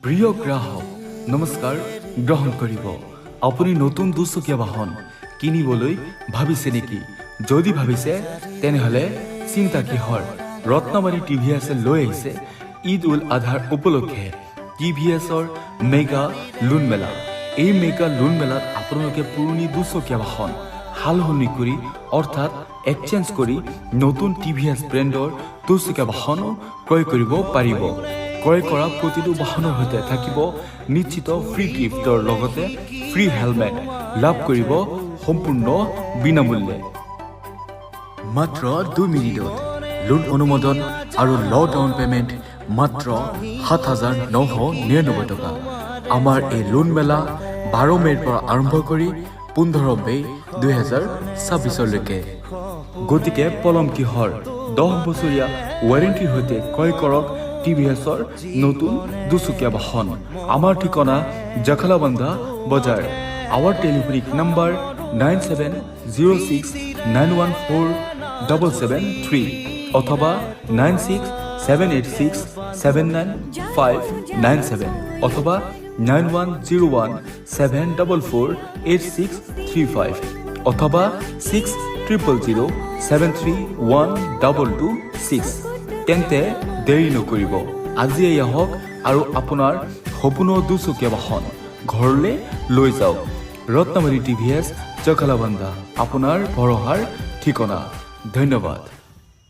প্ৰিয় গ্ৰাহক নমস্কাৰ গ্ৰহণ কৰিব আপুনি নতুন দুচকীয়া বাহন কিনিবলৈ ভাবিছে নেকি যদি ভাবিছে তেনেহলে চিন্তা কিহৰ ৰত্নাবাৰী টিভিএছে লৈ আহিছে ঈদ উল আধাৰ উপলক্ষে টিভিএছৰ মেগা লোন মেলা এই মেগা লোন মেলাত আপোনালোকে পুৰণি দুচকীয়া বাহন হালসলনি কৰি অৰ্থাৎ এক্সচেঞ্জ কৰি নতুন টিভিএছ ব্ৰেণ্ডৰ দুচকীয়া বাহন ক্ৰয় কৰিব পাৰিব ক্ৰয় কৰা প্ৰতিটো বাহনৰ সৈতে থাকিব নিশ্চিত ফ্ৰী গিফ্টৰ লগতে ফ্ৰী হেলমেট লাভ কৰিব সম্পূৰ্ণ বিনামূল্যে মাত্ৰ 2 মিনিটত লোন অনুমোদন আৰু ল ডাউন পেমেণ্ট মাত্ৰ 7,999 টকা আমাৰ এই লোন মেলা 12 মেৰ পৰা আৰম্ভ কৰি 15 মে 2026লৈকে গতিকে পলম কিহৰ 10 বছৰীয়া ৱাৰেণ্টিৰ সৈতে ক্ৰয় কৰক টিভিএছৰ নতুন দুচকীয়া বাহন আমাৰ ঠিকনা জাখালাবান্ধা বজাৰ our telephonic number 9706914773 অথবা 9678679597 অথবা 9101744865 অথবা 600007312226 তেন্তে দেৰি নকৰিব আজি আহক আৰু আপোনাৰ সপোনৰ দুচকীয়া বাহন ঘৰলৈ লৈ যাওক ৰত্নাবাৰী টিভিএছ জাখালাবান্ধা আপোনাৰ ভৰসাৰ ঠিকনা ধন্যবাদ